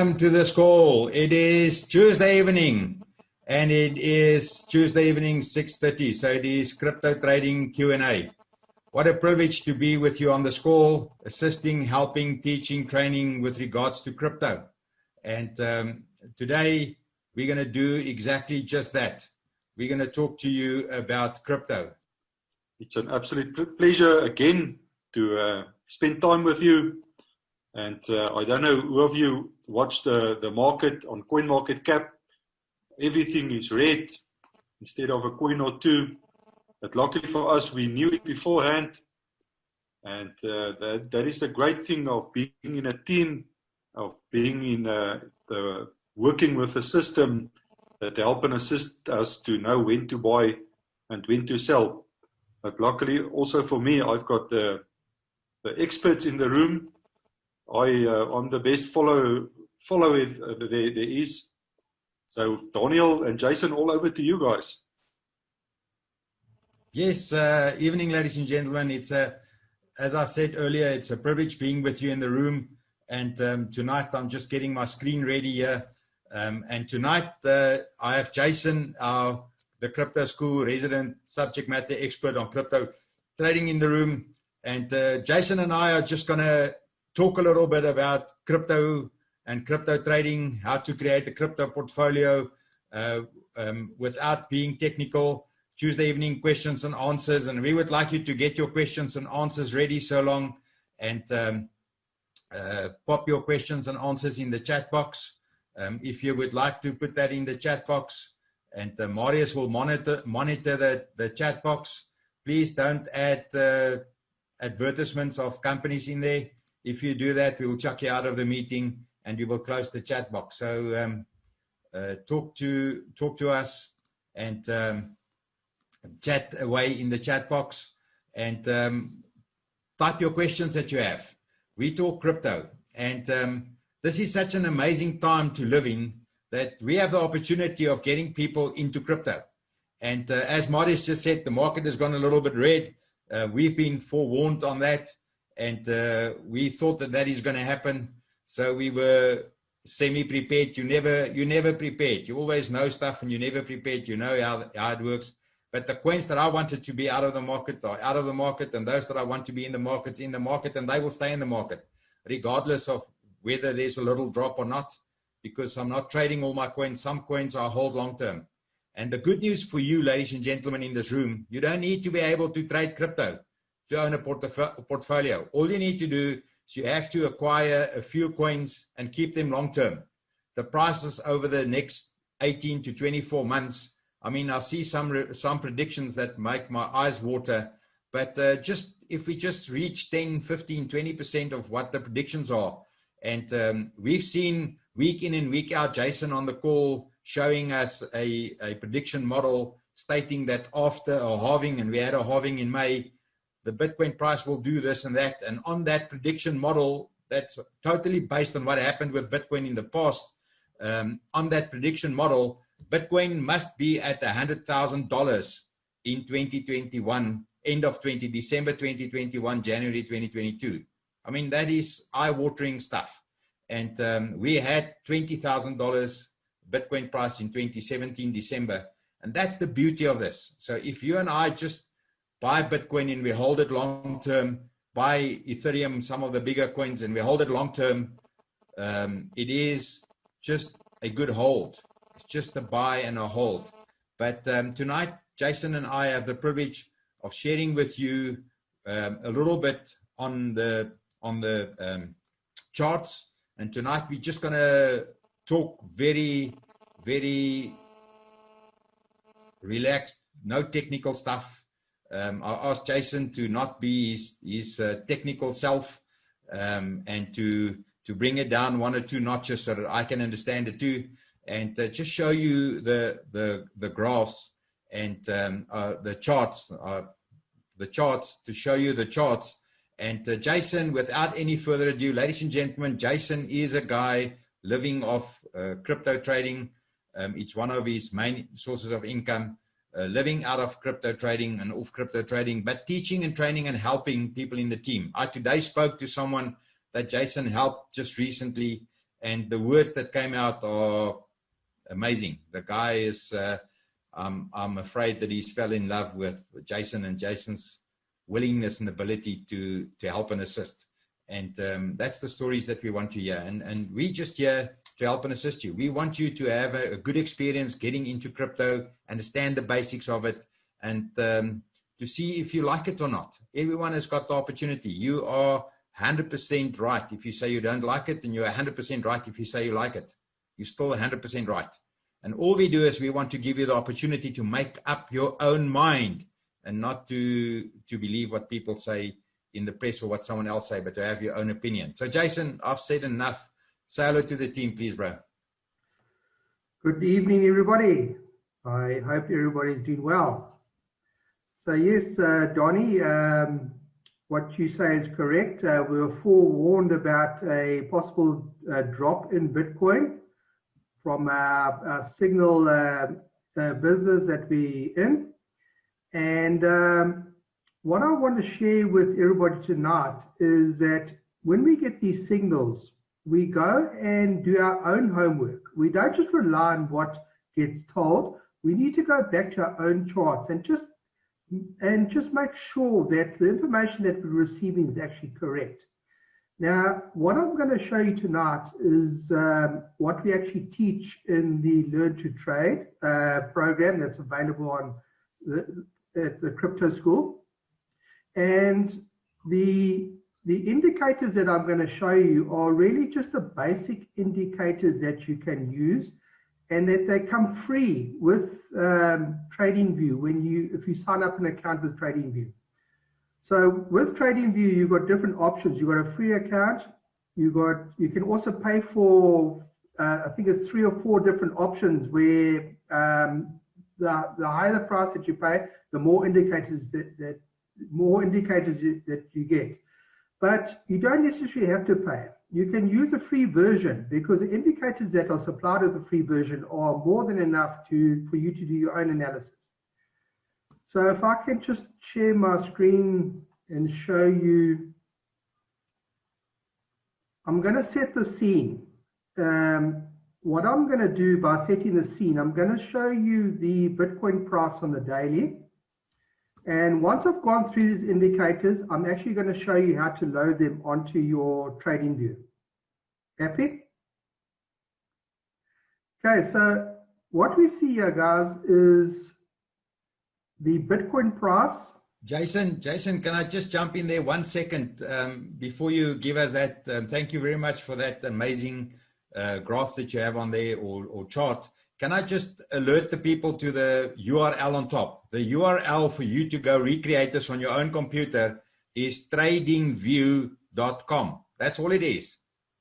welcome to this call. It is Tuesday evening, and it is Tuesday evening, 6:30. So it is crypto trading Q&A. What a privilege to be with you on this call, assisting, helping, teaching, training with regards to crypto. And today we're going to do exactly just that. We're going to talk to you about crypto. It's an absolute pleasure again to spend time with you. And I don't know who of you watched the market on CoinMarketCap. Everything is red instead of a coin or two. But luckily for us, we knew it beforehand. And that is the great thing of being in a team, of being in working with a system that help and assist us to know when to buy and when to sell. But luckily also for me, I've got the experts in the room. I'm the best follower there is. So Daniel and Jason, all over to you guys. Yes, evening, ladies and gentlemen. It's as I said earlier, it's a privilege being with you in the room. And tonight I'm just getting my screen ready here. And tonight I have Jason, the Crypto School resident subject matter expert on crypto trading in the room. And Jason and I are just going to talk a little bit about crypto and crypto trading, how to create a crypto portfolio without being technical. Tuesday evening questions and answers, and we would like you to get your questions and answers ready so long, and pop your questions and answers in the chat box. If you would like to put that in the chat box, and Marius will monitor the chat box. Please don't add advertisements of companies in there. If you do that, we will chuck you out of the meeting and we will close the chat box. So talk to us and chat away in the chat box, and type your questions that you have. We talk crypto, and this is such an amazing time to live in that we have the opportunity of getting people into crypto. And as Marius just said, the market has gone a little bit red. We've been forewarned on that, and we thought that is going to happen. So we were semi-prepared. You never prepared. You always know stuff, and you never prepared. You know how it works. But the coins that I wanted to be out of the market are out of the market, and those that I want to be in the market, and they will stay in the market, regardless of whether there's a little drop or not, because I'm not trading all my coins. Some coins I hold long term. And the good news for you, ladies and gentlemen in this room, you don't need to be able to trade crypto to own a portfolio. All you need to do is you have to acquire a few coins and keep them long term. The prices over the next 18 to 24 months, I mean, I see some predictions that make my eyes water, but if we just reach 10, 15, 20% of what the predictions are, and we've seen week in and week out, Jason on the call showing us a prediction model stating that after a halving, and we had a halving in May, the Bitcoin price will do this and that. And on that prediction model, that's totally based on what happened with Bitcoin in the past. On that prediction model, Bitcoin must be at $100,000 in 2021, December 2021, January 2022. I mean, that is eye-watering stuff. And we had $20,000 Bitcoin price in 2017, December. And that's the beauty of this. So if you and I just buy Bitcoin and we hold it long-term, buy Ethereum, some of the bigger coins, and we hold it long-term, it is just a good hold. It's just a buy and a hold. But tonight, Jason and I have the privilege of sharing with you a little bit on the charts. And tonight we're just going to talk very, very relaxed, no technical stuff. I asked Jason to not be his technical self, and to bring it down one or two notches so that I can understand it too. And just show you the graphs and the charts, to show you the charts. And Jason, without any further ado, ladies and gentlemen, Jason is a guy living off crypto trading. It's one of his main sources of income, living out of crypto trading and off crypto trading, but teaching and training and helping people in the team. I today spoke to someone that Jason helped just recently, and the words that came out are amazing. The guy is, I'm afraid that he's fell in love with Jason and Jason's willingness and ability to help and assist. And that's the stories that we want to hear. And we just here to help and assist you. We want you to have a good experience getting into crypto, understand the basics of it, and to see if you like it or not. Everyone has got the opportunity. You are 100% right if you say you don't like it, and you're 100% right if you say you like it. You're still 100% right. And all we do is we want to give you the opportunity to make up your own mind and not to believe what people say in the press or what someone else say, but to have your own opinion. So, Jason, I've said enough. Say hello to the team, please, bro. Good evening, everybody. I hope everybody's doing well. So, yes, Donnie, what you say is correct. We were forewarned about a possible drop in Bitcoin from our signal business that we're in. And what I want to share with everybody tonight is that when we get these signals, we go and do our own homework. We don't just rely on what gets told. We need to go back to our own charts and just make sure that the information that we're receiving is actually correct. Now, what I'm going to show you tonight is what we actually teach in the Learn to Trade program that's available on at the Crypto School. And the indicators that I'm going to show you are really just the basic indicators that you can use, and that they come free with TradingView if you sign up an account with TradingView. So with TradingView, you've got different options. You've got a free account. You can also pay for I think it's 3 or 4 different options where the higher the price that you pay, the more indicators that you get. But you don't necessarily have to pay. You can use a free version because the indicators that are supplied with the free version are more than enough for you to do your own analysis. So if I can just share my screen and show you, I'm going to set the scene. What I'm going to do by setting the scene, I'm going to show you the Bitcoin price on the daily. And once I've gone through these indicators, I'm actually going to show you how to load them onto your TradingView. Happy? Okay, so what we see here, guys, is the Bitcoin price. Jason, can I just jump in there 1 second before you give us that? Thank you very much for that amazing graph that you have on there or chart. Can I just alert the people to the URL on top? The URL for you to go recreate this on your own computer is tradingview.com. That's all it is.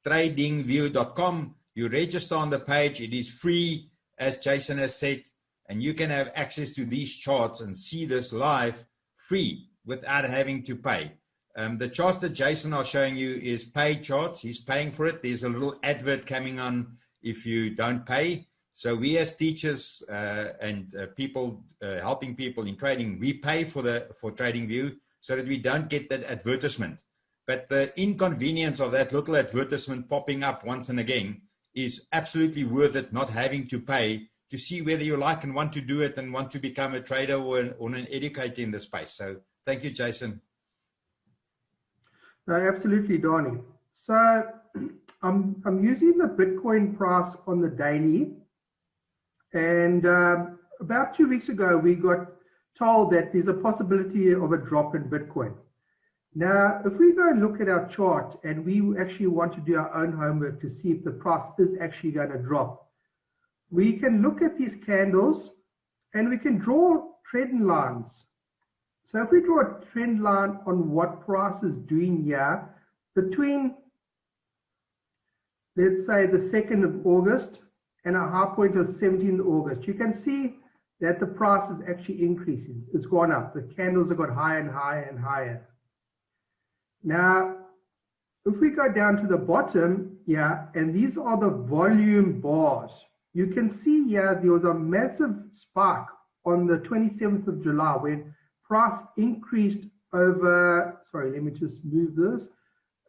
Tradingview.com. You register on the page. It is free, as Jason has said, and you can have access to these charts and see this live free without having to pay. The charts that Jason is showing you is paid charts. He's paying for it. There's a little advert coming on if you don't pay. So we as teachers and people helping people in trading, we pay for TradingView so that we don't get that advertisement. But the inconvenience of that little advertisement popping up once and again is absolutely worth it, not having to pay to see whether you like and want to do it and want to become a trader or an educator in the space. So thank you, Jason. No, absolutely, Donnie. So I'm using the Bitcoin price on the daily. And about 2 weeks ago, we got told that there's a possibility of a drop in Bitcoin. Now, if we go and look at our chart and we actually want to do our own homework to see if the price is actually going to drop, we can look at these candles and we can draw trend lines. So if we draw a trend line on what price is doing here between, let's say, the 2nd of August and a high point of 17th of August, you can see that the price is actually increasing. It's gone up. The candles have got higher and higher and higher. Now, if we go down to the bottom, yeah, and these are the volume bars, you can see here there was a massive spike on the 27th of July when price increased over, sorry, let me just move this.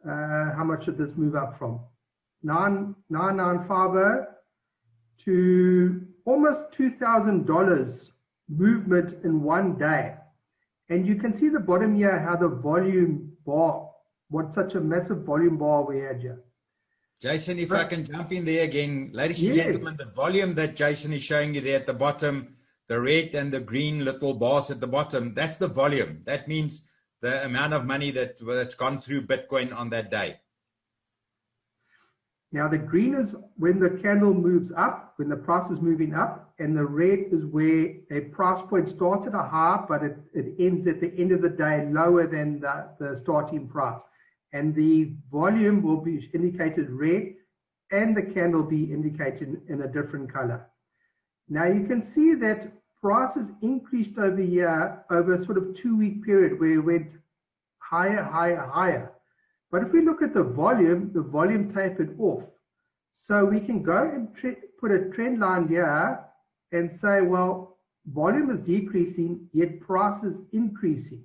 How much did this move up from? $9,950 to almost $2,000 movement in one day. And you can see the bottom here how the volume bar, what such a massive volume bar we had here. Jason, if I can jump in there again, ladies and Yes. gentlemen, the volume that Jason is showing you there at the bottom, the red and the green little bars at the bottom, that's the volume. That means the amount of money that's gone through Bitcoin on that day. Now the green is when the candle moves up, when the price is moving up, and the red is where a price point starts at a high, but it ends at the end of the day lower than the starting price. And the volume will be indicated red, and the candle be indicated in a different color. Now you can see that prices increased over here over a sort of 2-week period where it went higher, higher, higher. But if we look at the volume tapered off. So we can go and put a trend line here and say, well, volume is decreasing, yet price is increasing.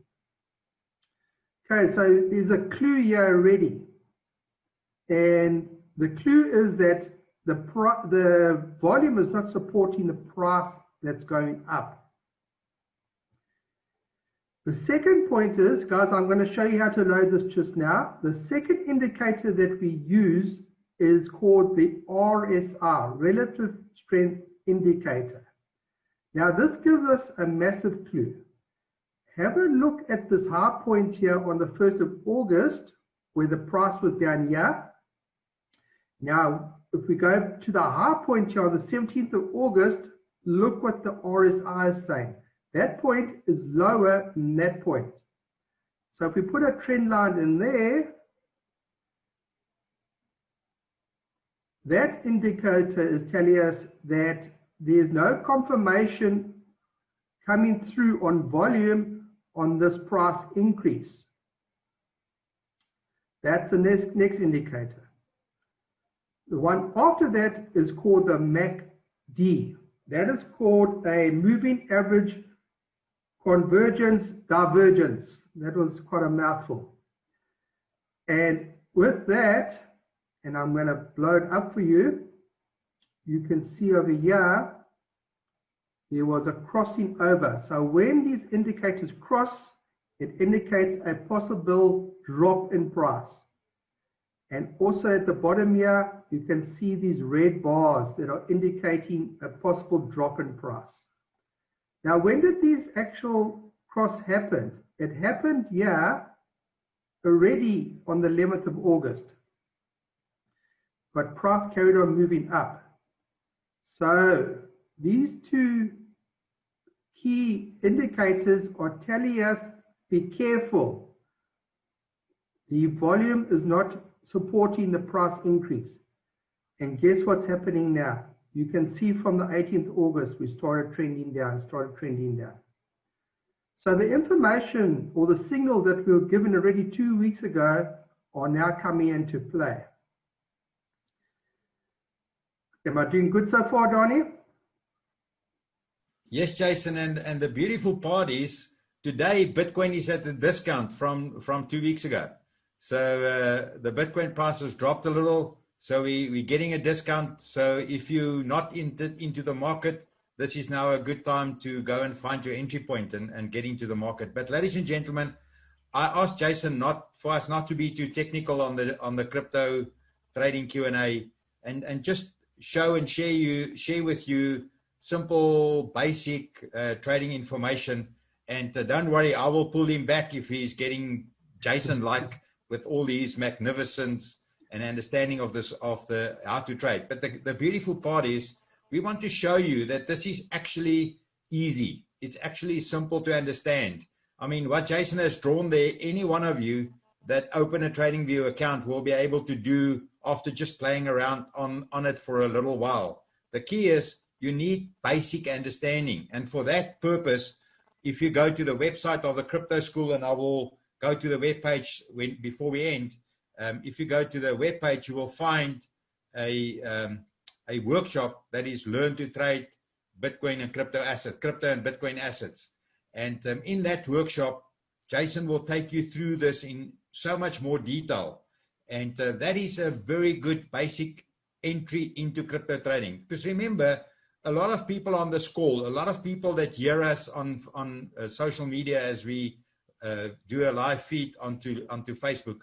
Okay, so there's a clue here already. And the clue is that the volume is not supporting the price that's going up. The second point is, guys, I'm going to show you how to load this just now. The second indicator that we use is called the RSI, Relative Strength Indicator. Now, this gives us a massive clue. Have a look at this high point here on the 1st of August, where the price was down here. Now, if we go to the high point here on the 17th of August, look what the RSI is saying. That point is lower than that point. So if we put a trend line in there, that indicator is telling us that there's no confirmation coming through on volume on this price increase. That's the next indicator. The one after that is called the MACD. That is called a moving average convergence divergence. That was quite a mouthful. And with that, and I'm going to blow it up for you, you can see over here, there was a crossing over. So when these indicators cross, it indicates a possible drop in price. And also at the bottom here, you can see these red bars that are indicating a possible drop in price. Now, when did these actual cross happen? It happened here already on the 11th of August. But price carried on moving up. So these two key indicators are telling us, be careful. The volume is not supporting the price increase. And guess what's happening now? You can see from the 18th of August, we started trending down. So the information or the signal that we were given already 2 weeks ago are now coming into play. Am I doing good so far, Donnie? Yes, Jason, and the beautiful part is today Bitcoin is at a discount from 2 weeks ago. So the Bitcoin price has dropped a little. So we're getting a discount. So if you're not into the market, this is now a good time to go and find your entry point and get into the market. But ladies and gentlemen, I asked Jason for us not to be too technical on the crypto trading Q&A and just show and share with you simple, basic trading information. And don't worry, I will pull him back if he's getting Jason-like with all these magnificence and understanding of the how to trade. But the beautiful part is we want to show you that this is actually easy. It's actually simple to understand. I mean, what Jason has drawn there, any one of you that open a TradingView account will be able to do after just playing around on it for a little while. The key is you need basic understanding. And for that purpose, if you go to the website of the Crypto School, and I will go to the webpage before we end, if you go to the webpage, you will find a workshop that is Learn to Trade Bitcoin and Crypto and Bitcoin Assets. And in that workshop, Jason will take you through this in so much more detail. And that is a very good basic entry into crypto trading. Because remember, a lot of people on this call, a lot of people that hear us on social media as we do a live feed onto Facebook,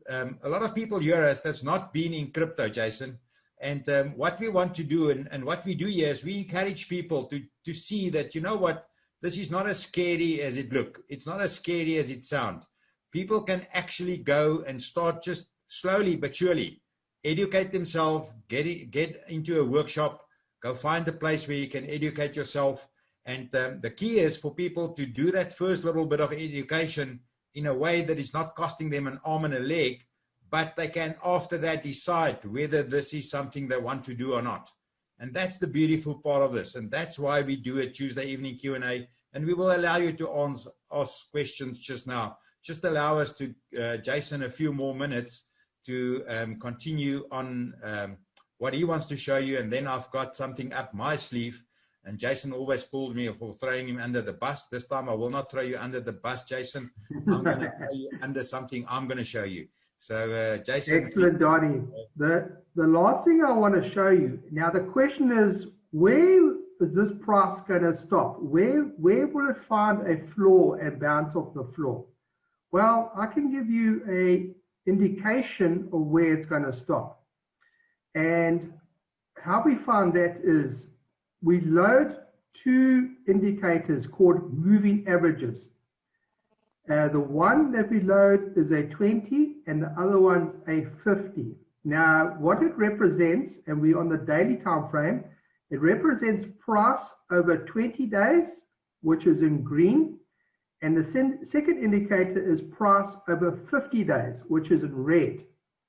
a lot of people hear us that's not been in crypto, Jason. And what we want to do and what we do here is we encourage people to see that, you know what, this is not as scary as it looks. It's not as scary as it sounds. People can actually go and start just slowly but surely, educate themselves, get into a workshop, go find a place where you can educate yourself. And the key is for people to do that first little bit of education in a way that is not costing them an arm and a leg, but they can after that decide whether this is something they want to do or not. And that's the beautiful part of this. And that's why we do a Tuesday evening Q&A. And we will allow you to ask questions just now. Just allow us to, Jason, a few more minutes to continue on what he wants to show you. And then I've got something up my sleeve. And Jason always pulled me for throwing him under the bus. This time I will not throw you under the bus, Jason. I'm going to throw you under something I'm going to show you. So, Jason. Excellent, Donnie. The last thing I want to show you, now the question is, where is this price going to stop? Where will it find a floor and bounce off the floor? Well, I can give you an indication of where it's going to stop. And how we find that is we load two indicators called moving averages. The one that we load is a 20 and the other one's a 50. Now, what it represents, and we're on the daily time frame, it represents price over 20 days, which is in green, and the second indicator is price over 50 days, which is in red,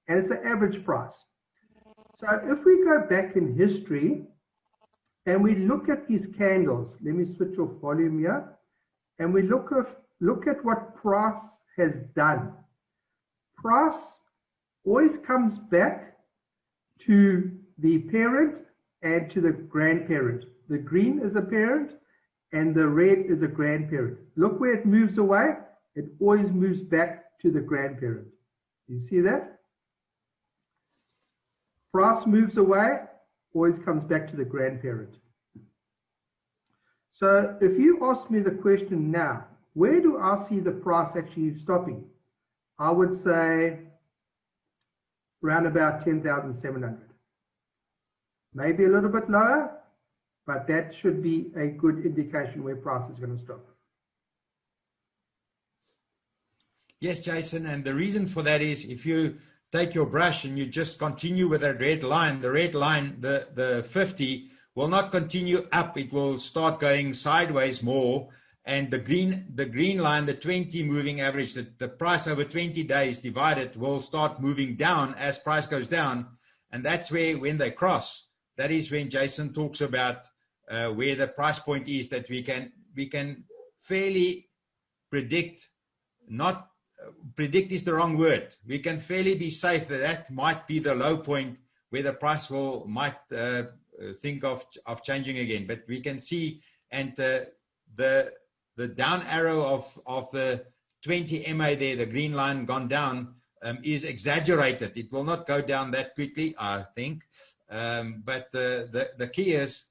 and it's the average price. So if we go back in history and we look at these candles, let me switch off volume here, and we look at what price has done. Price always comes back to the parent and to the grandparent. The green is a parent and the red is a grandparent. Look where it moves away, it always moves back to the grandparent. You see that? Price moves away, always comes back to the grandparent. So if you ask me the question now, where do I see the price actually stopping? I would say around about 10,700. Maybe a little bit lower, but that should be a good indication where price is going to stop. Yes, Jason, and the reason for that is if you take your brush and you just continue with that red line, the red line, the 50, will not continue up. It will start going sideways more. And the green line, the 20 moving average, the price over 20 days divided will start moving down as price goes down. And that's where, when they cross, that is when Jason talks about where the price point is that we can fairly predict, not predict is the wrong word. We can fairly be safe that might be the low point where the price might think of changing again. But we can see, and the down arrow of the 20 MA there, the green line gone down, is exaggerated. It will not go down that quickly, I think. But the key is,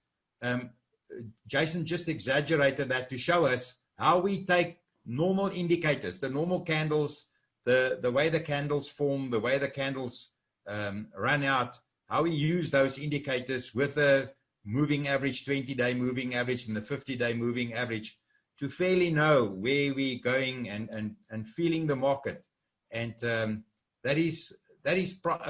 Jason just exaggerated that to show us how we take normal indicators, the normal candles, the way the candles form, the way the candles run out, how we use those indicators with the moving average, 20-day moving average and the 50-day moving average to fairly know where we're going and feeling the market. And that is part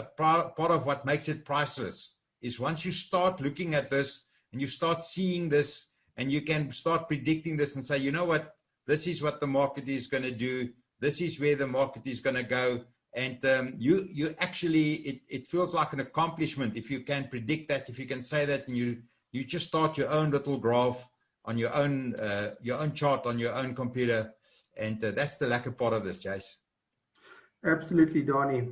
of what makes it priceless, is once you start looking at this and you start seeing this and you can start predicting this and say, you know what, this is what the market is going to do. This is where the market is going to go. And you actually, it feels like an accomplishment if you can predict that, if you can say that, and you just start your own little graph on your own chart on your own computer. And that's the latter part of this, Jace. Absolutely, Donnie.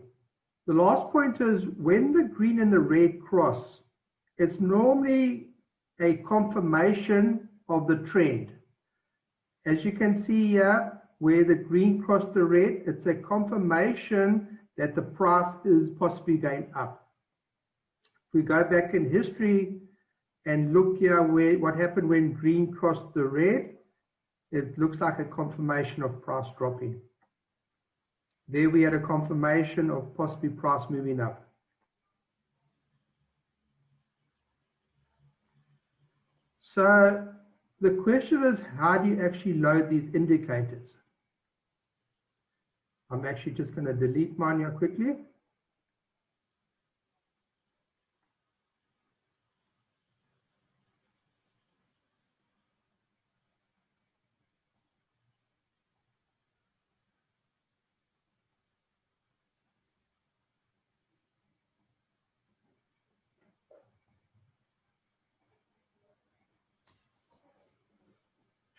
The last point is when the green and the red cross, it's normally a confirmation of the trend. As you can see here, where the green crossed the red, it's a confirmation that the price is possibly going up. If we go back in history and look here what happened when green crossed the red, it looks like a confirmation of price dropping. There we had a confirmation of possibly price moving up. So the question is, how do you actually load these indicators? I'm actually just going to delete mine here quickly.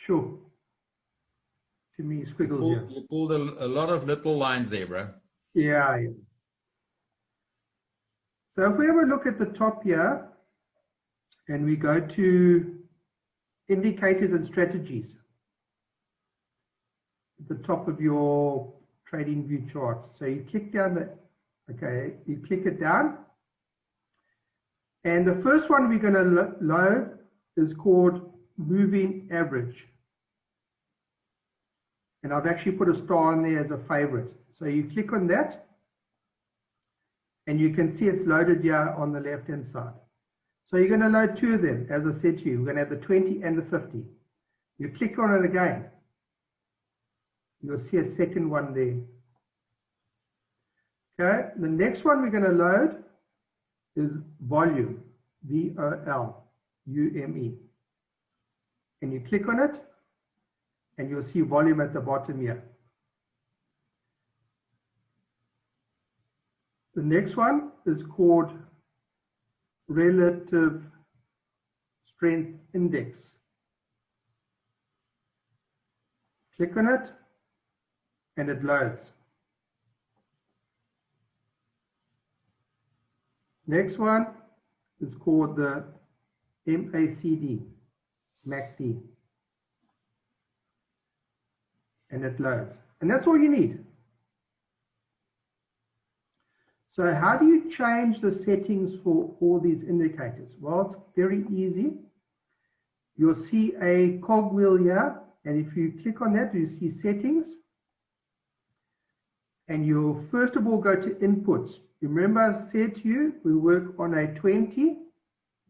Sure. Too many squiggles here. You pulled a lot of little lines there, bro. Yeah. So if we have a look at the top here, and we go to indicators and strategies, at the top of your trading view chart. So you click down you click it down. And the first one we're going to load is called moving average. And I've actually put a star on there as a favorite. So you click on that, and you can see it's loaded here on the left-hand side. So you're going to load two of them, as I said to you. We're going to have the 20 and the 50. You click on it again. You'll see a second one there. Okay, the next one we're going to load is volume, V-O-L-U-M-E. And you click on it, and you'll see volume at the bottom here. The next one is called relative strength index. Click on it, and it loads. Next one is called the MACD, MACD. And it loads. And that's all you need. So how do you change the settings for all these indicators? Well, it's very easy. You'll see a cogwheel here, and if you click on that, you see settings. And you'll first of all go to inputs. Remember I said to you, we work on a 20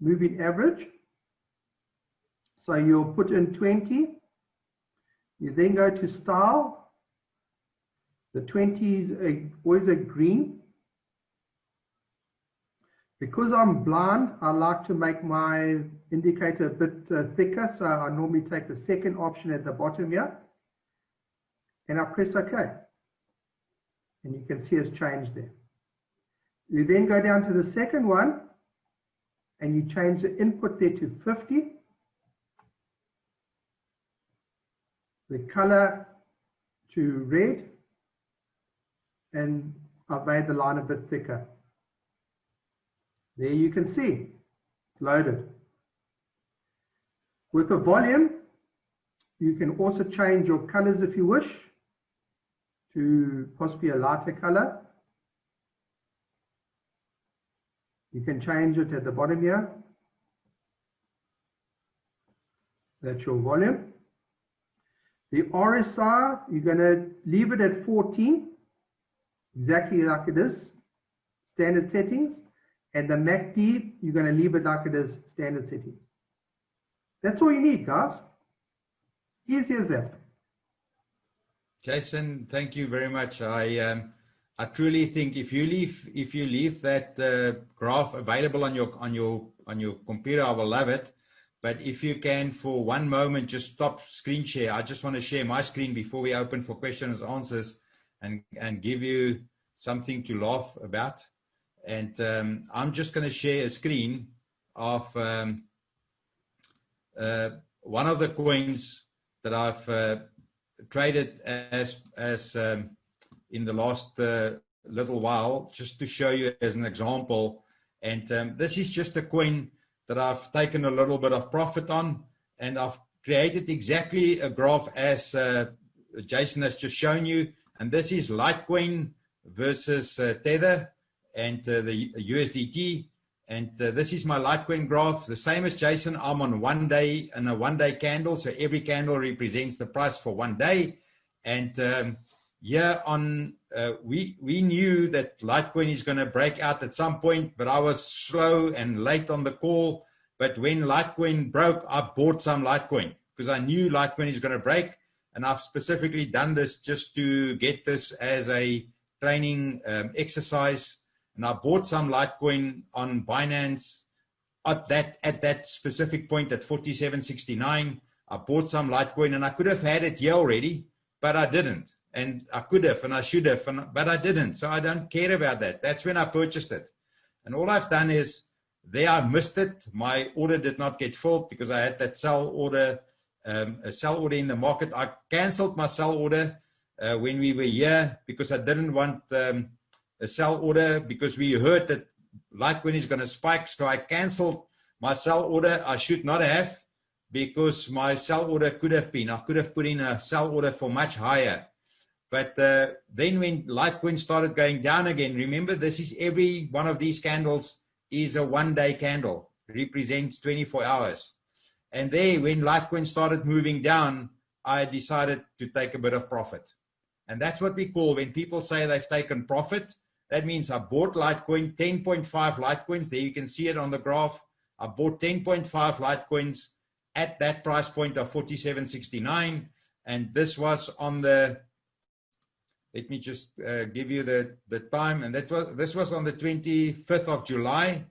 moving average. So you'll put in 20. You then go to style. The 20 is always a green. Because I'm blind, I like to make my indicator a bit thicker, so I normally take the second option at the bottom here, and I press OK. And you can see it's changed there. You then go down to the second one, and you change the input there to 50. The color to red, and I've made the line a bit thicker. There you can see, it's loaded. With the volume, you can also change your colors if you wish to possibly a lighter color. You can change it at the bottom here. That's your volume. The RSI, you're going to leave it at 14, exactly like it is, standard settings. And the MACD, you're going to leave it like it is, standard settings. That's all you need, guys. Easy as that. Jason, thank you very much. I truly think if you leave that graph available on your computer, I will love it. But if you can, for one moment, just stop screen share. I just want to share my screen before we open for questions and answers, and give you something to laugh about. And I'm just going to share a screen of one of the coins that I've traded as in the last little while, just to show you as an example. And this is just a coin that I've taken a little bit of profit on, and I've created exactly a graph as Jason has just shown you. And this is Litecoin versus Tether and the USDT. And this is my Litecoin graph, the same as Jason. I'm on 1 day and a 1 day candle. So every candle represents the price for 1 day. And we knew that Litecoin is going to break out at some point, but I was slow and late on the call. But when Litecoin broke, I bought some Litecoin because I knew Litecoin is going to break. And I've specifically done this just to get this as a training exercise. And I bought some Litecoin on Binance at that specific point at 47.69. I bought some Litecoin, and I could have had it here already, but I didn't. And I could have, and I should have, but I didn't. So I don't care about that. That's when I purchased it. And all I've done is, there I missed it. My order did not get filled because I had that sell order, a sell order in the market. I canceled my sell order when we were here because I didn't want a sell order because we heard that Litecoin is going to spike. So I canceled my sell order. I should not have, because my sell order I could have put in a sell order for much higher. But then when Litecoin started going down again, remember, this is every one of these candles is a 1 day candle, represents 24 hours. And there, when Litecoin started moving down, I decided to take a bit of profit. And that's what we call, when people say they've taken profit, that means I bought Litecoin, 10.5 Litecoins. There you can see it on the graph. I bought 10.5 Litecoins at that price point of 47.69. And this was on the, let me just give you the time. And this was on the 25th of July.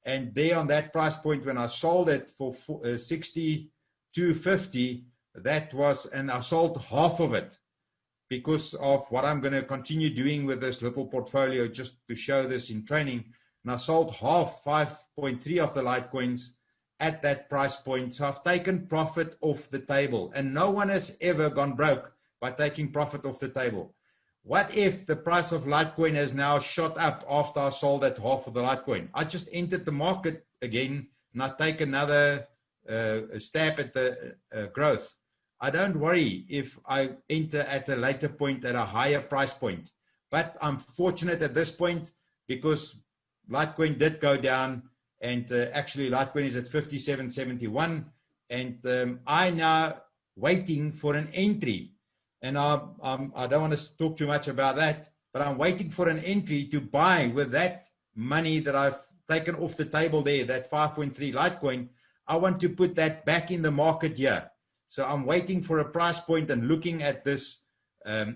And there on that price point, when I sold it for 62.50, that was, and I sold half of it because of what I'm going to continue doing with this little portfolio, just to show this in training. And I sold half, 5.3 of the Litecoins at that price point. So I've taken profit off the table, and no one has ever gone broke by taking profit off the table. What if the price of Litecoin has now shot up after I sold that half of the Litecoin? I just entered the market again, and I take another stab at the growth. I don't worry if I enter at a later point at a higher price point. But I'm fortunate at this point because Litecoin did go down, and actually Litecoin is at 57.71, and I now waiting for an entry. And I don't want to talk too much about that, but I'm waiting for an entry to buy with that money that I've taken off the table there, that 5.3 Litecoin. I want to put that back in the market here. So I'm waiting for a price point and looking at this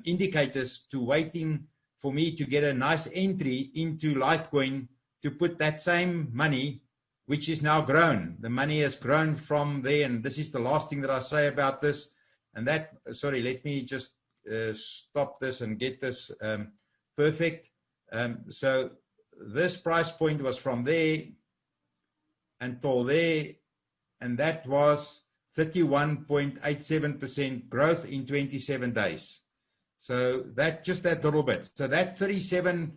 indicators to waiting for me to get a nice entry into Litecoin to put that same money, which is now grown. The money has grown from there, and this is the last thing that I say about this. And that, sorry, let me just stop this and get this perfect. So this price point was from there until there, and that was 31.87% growth in 27 days. So that, just that little bit. So that 31%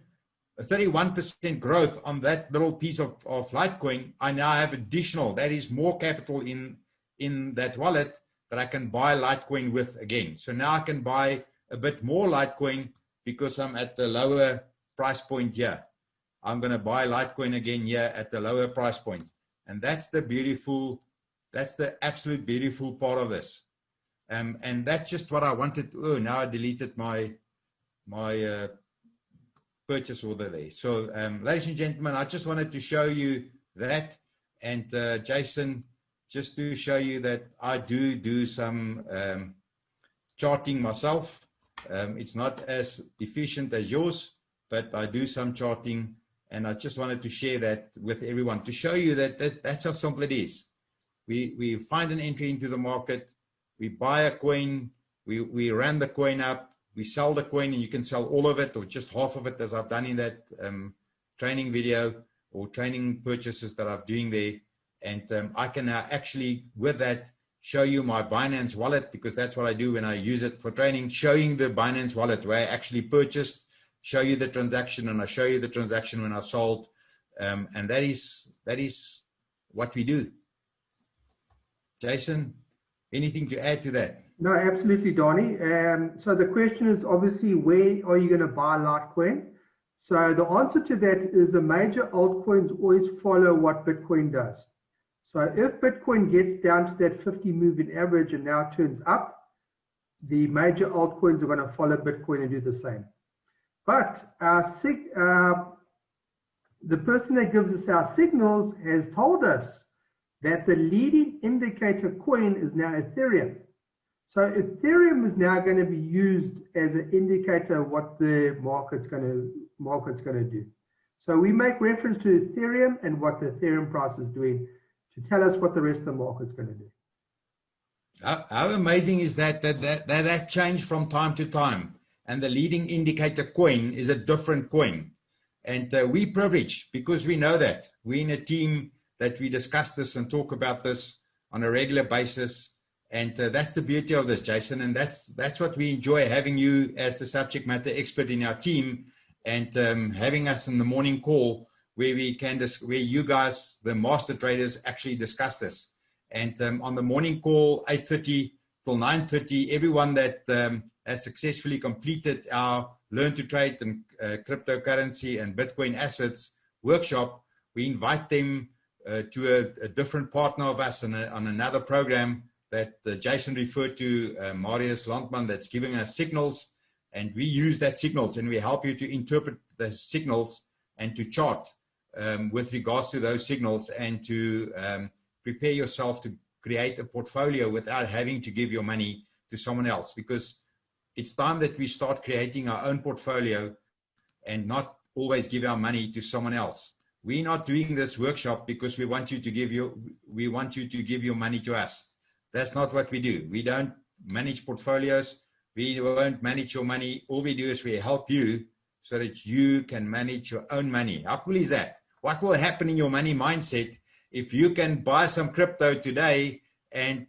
growth on that little piece of Litecoin, I now have additional, that is more capital in that wallet that I can buy Litecoin with again. So now I can buy a bit more Litecoin because I'm at the lower price point here. I'm going to buy Litecoin again here at the lower price point. And that's the beautiful, that's the absolute beautiful part of this. And that's just what I wanted. Oh, now I deleted my purchase order there. So, ladies and gentlemen, I just wanted to show you that. And Jason, just to show you that I do some charting myself. It's not as efficient as yours, but I do some charting. And I just wanted to share that with everyone to show you that that's how simple it is. We find an entry into the market, we buy a coin, we run the coin up, we sell the coin, and you can sell all of it or just half of it, as I've done in that training video or training purchases that I'm doing there. And I can now actually, with that, show you my Binance wallet, because that's what I do when I use it for training, showing the Binance wallet where I actually purchased, show you the transaction, and I show you the transaction when I sold. And that is what we do. Jason, anything to add to that? No, absolutely, Donnie. So the question is obviously, where are you going to buy Litecoin? So the answer to that is the major altcoins always follow what Bitcoin does. So if Bitcoin gets down to that 50 moving average and now turns up, the major altcoins are going to follow Bitcoin and do the same. But the person that gives us our signals has told us that the leading indicator coin is now Ethereum. So Ethereum is now going to be used as an indicator of what the market's going to do. So we make reference to Ethereum and what the Ethereum price is doing to tell us what the rest of the market's going to do. How amazing is that changed from time to time, and the leading indicator coin is a different coin. And we privileged because we know that. We're in a team that we discuss this and talk about this on a regular basis. And that's the beauty of this, Jason. And that's what we enjoy, having you as the subject matter expert in our team, and having us in the morning call where where you guys, the master traders, actually discuss this. And on the morning call, 8:30 till 9:30, everyone that has successfully completed our Learn to Trade and cryptocurrency and Bitcoin assets workshop, we invite them to a different partner of us on another program that Jason referred to, Marius Landman, that's giving us signals, and we use that signals and we help you to interpret the signals and to chart with regards to those signals, and to prepare yourself to create a portfolio without having to give your money to someone else, because it's time that we start creating our own portfolio and not always give our money to someone else. We're not doing this workshop because we want you to give your money to us. That's not what we do. We don't manage portfolios. We won't manage your money. All we do is we help you so that you can manage your own money. How cool is that? What will happen in your money mindset if you can buy some crypto today and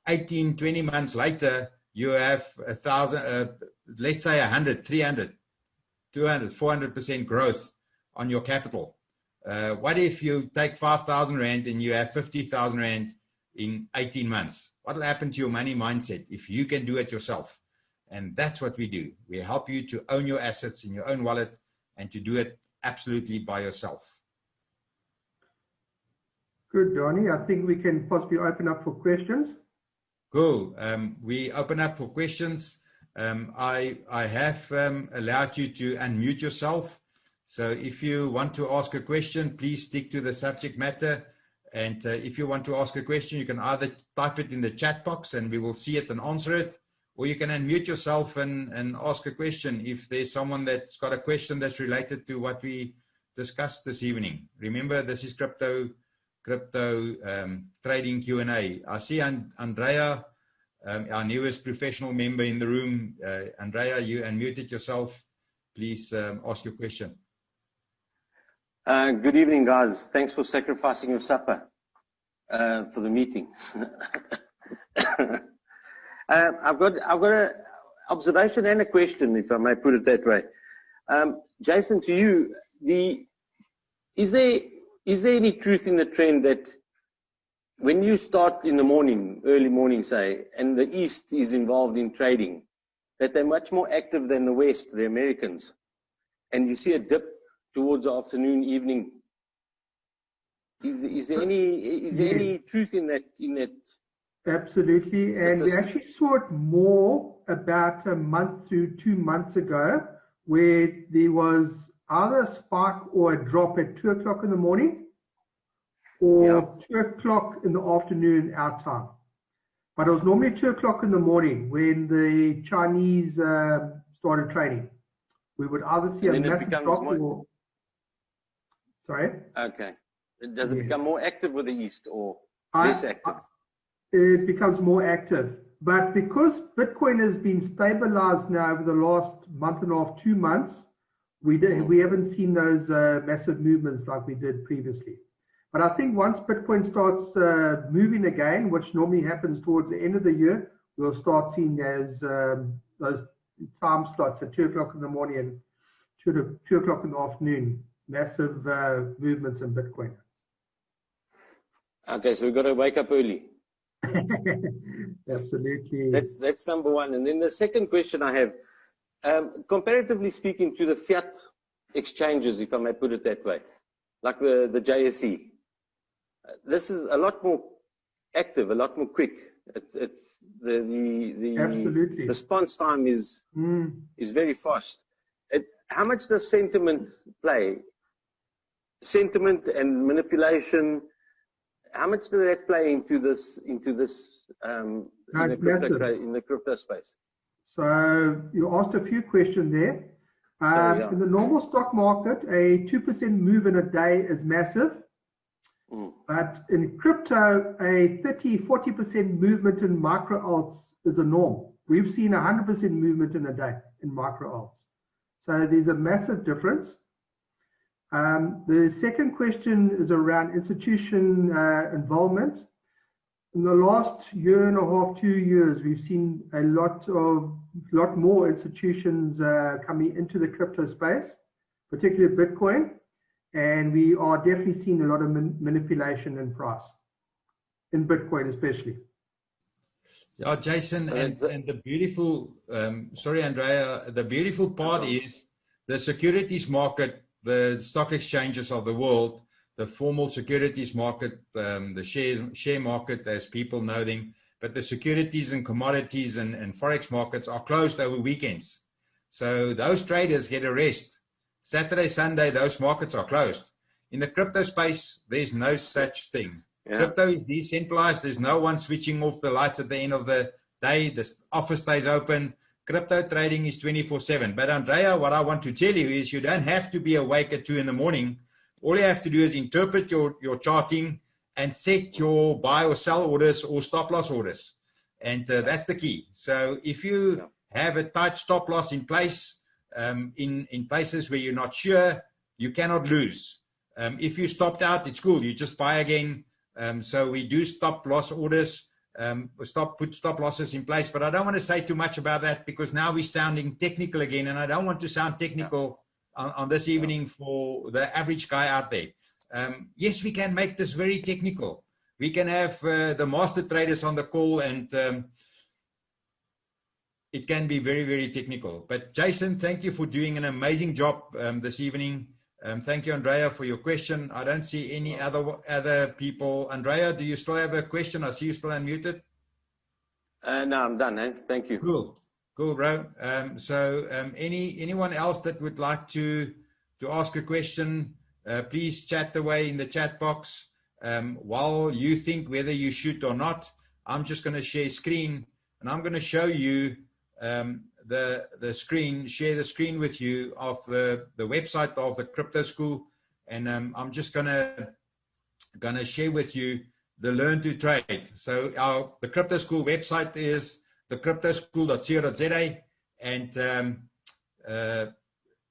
18, 20 months later, you have 1,000, let's say 100, 300, 200, 400% growth on your capital? What if you take 5,000 Rand and you have 50,000 Rand in 18 months? What will happen to your money mindset if you can do it yourself? And that's what we do. We help you to own your assets in your own wallet and to do it absolutely by yourself. Good, Donnie. I think we can possibly open up for questions. Cool. We open up for questions. I have allowed you to unmute yourself. So if you want to ask a question, please stick to the subject matter. And if you want to ask a question, you can either type it in the chat box and we will see it and answer it, or you can unmute yourself and ask a question if there's someone that's got a question that's related to what we discussed this evening. Remember, this is crypto trading Q&A. I see Andrea, our newest professional member in the room. Andrea, you unmuted yourself. Please ask your question. Good evening, guys. Thanks for sacrificing your supper for the meeting. I've got an observation and a question, if I may put it that way. Jason, to you, is there any truth in the trend that when you start in the morning, early morning, say, and the East is involved in trading, that they're much more active than the West, the Americans, and you see a dip towards the afternoon, evening? Is there any truth in that? Absolutely, and we actually saw it more about a month to 2 months ago, where there was either a spike or a drop at 2 o'clock in the morning or 2 o'clock in the afternoon our time. But it was normally 2 o'clock in the morning when the Chinese started trading. We would either see a massive drop or... Sorry? Okay. Does it become more active with the East or less active? It becomes more active. But because Bitcoin has been stabilized now over the last month and a half, 2 months, we haven't seen those massive movements like we did previously. But I think once Bitcoin starts moving again, which normally happens towards the end of the year, we'll start seeing those time slots at 2 o'clock in the morning and 2 o'clock in the afternoon, massive movements in Bitcoin. Okay, so we've got to wake up early. Absolutely. That's number one. And then the second question I have, comparatively speaking to the fiat exchanges, if I may put it that way, like the JSE, this is a lot more active, a lot more quick. It's the response time is very fast. How much does sentiment play? Sentiment and manipulation. How much does that play into this in the crypto space? So you asked a few questions there. In the normal stock market, a 2% move in a day is massive. But in crypto, a 30-40% movement in micro alts is a norm. We've seen 100% movement in a day in micro alts. So there's a massive difference. The second question is around institution involvement. In the last year and a half, 2 years, we've seen a lot more institutions coming into the crypto space, particularly Bitcoin. And we are definitely seeing a lot of manipulation in price, in Bitcoin especially. Yeah, Jason, and the beautiful, sorry, Andrea, the beautiful part is the securities market, the stock exchanges of the world, the formal securities market, the share market as people know them, but the securities and commodities and forex markets are closed over weekends. So those traders get a rest. Saturday, Sunday, those markets are closed. In the crypto space, there's no such thing. Yeah. Crypto is decentralized. There's no one switching off the lights at the end of the day. The office stays open. Crypto trading is 24/7. But Andrea, what I want to tell you is you don't have to be awake at 2 in the morning. All you have to do is interpret your charting and set your buy or sell orders or stop loss orders. And that's the key. So if you have a tight stop loss in place, in places where you're not sure, you cannot lose. If you stopped out, it's cool. You just buy again. So we do stop loss orders, put stop losses in place. But I don't want to say too much about that because now we're sounding technical again, and I don't want to sound technical on this evening for the average guy out there. Yes, we can make this very technical. We can have the master traders on the call, and it can be very, very technical. But Jason, thank you for doing an amazing job this evening. Thank you, Andrea, for your question. I don't see any other people. Andrea, do you still have a question? I see you still unmuted. No, I'm done. Thank you. Cool, bro. Anyone else that would like to ask a question, please chat away in the chat box. While you think whether you should or not, I'm just going to share screen, and I'm going to show you the screen, share the screen with you of the website of the Crypto School, and I'm just gonna share with you the Learn to Trade. So the Crypto School website is thecryptoschool.co.za, and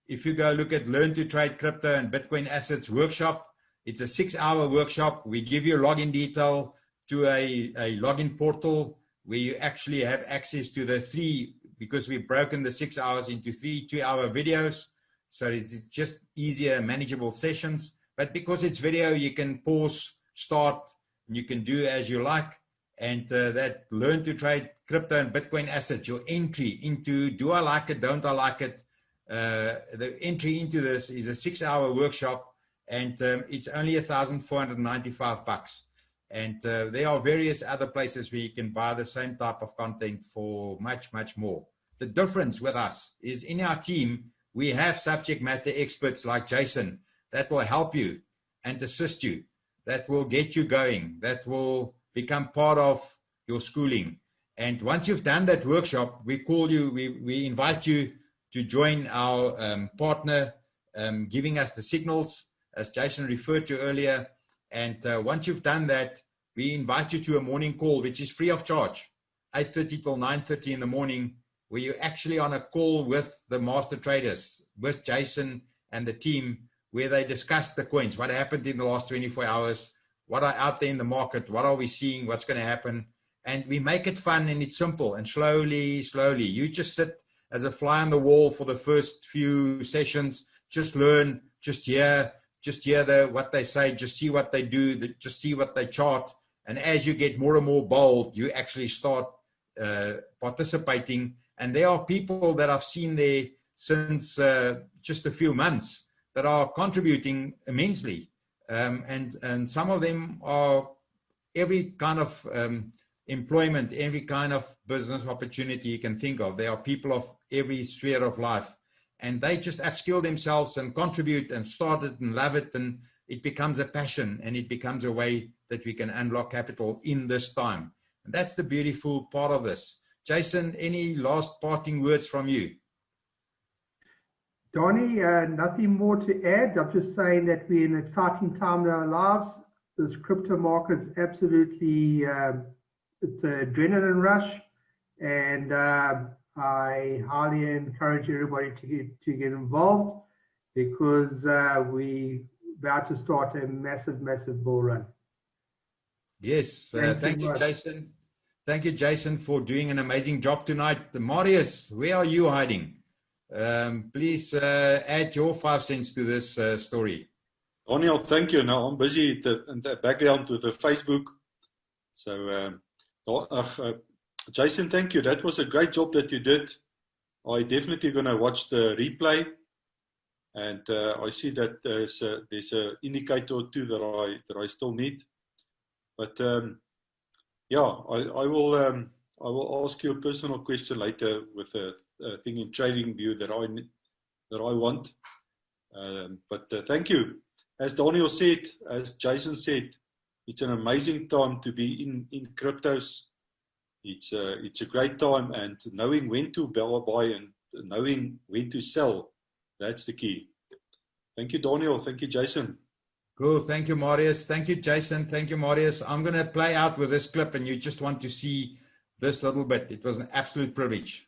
if you go look at Learn to Trade Crypto and Bitcoin Assets Workshop, it's a 6-hour workshop. We give you login detail to a login portal where you actually have access to the 3, because we've broken the 6 hours into 3 2-hour videos. So it's just easier, manageable sessions. But because it's video, you can pause, start, and you can do as you like. And that Learn to Trade Crypto and Bitcoin Assets, your entry into, do I like it, don't I like it? The entry into this is a 6-hour workshop, and it's only $1,495. And there are various other places where you can buy the same type of content for much, much more. The difference with us is in our team, we have subject matter experts like Jason that will help you and assist you, that will get you going, that will become part of your schooling. And once you've done that workshop, we call you, we invite you to join our partner, giving us the signals, as Jason referred to earlier. And once you've done that, we invite you to a morning call, which is free of charge, 8:30 till 9:30 in the morning, where you're actually on a call with the master traders, with Jason and the team, where they discuss the coins, what happened in the last 24 hours, what are out there in the market, what are we seeing, what's going to happen. And we make it fun and it's simple, and slowly, you just sit as a fly on the wall for the first few sessions, just learn, just hear what they say, just see what they do, just see what they chart, And as you get more and more bold, you actually start participating. And there are people that I've seen there since just a few months that are contributing immensely. And some of them are every kind of employment, every kind of business opportunity you can think of. There are people of every sphere of life. And they just upskill themselves and contribute and start it and love it. And it becomes a passion, and it becomes a way that we can unlock capital in this time. And that's the beautiful part of this. Jason, any last parting words from you? Donnie, nothing more to add. I'm just saying that we're in an exciting time in our lives. This crypto market is absolutely, it's an adrenaline rush, and I highly encourage everybody to get involved, because we're about to start a massive, massive bull run. Yes, thank you, Jason. Thank you, Jason, for doing an amazing job tonight. Marius, where are you hiding? Please add your 5 cents to this story. Daniel, thank you. Now I'm busy in the background with the Facebook. So, Jason, thank you. That was a great job that you did. I definitely going to watch the replay, and I see that there's a indicator or two that I still need. But yeah, I will ask you a personal question later with a thing in trading view that I want. But thank you. As Daniel said, as Jason said, it's an amazing time to be in cryptos. It's a great time, and knowing when to buy and knowing when to sell, that's the key. Thank you, Daniel. Thank you, Jason. Cool. Thank you, Marius. Thank you, Jason. Thank you, Marius. I'm going to play out with this clip, and you just want to see this little bit. It was an absolute privilege.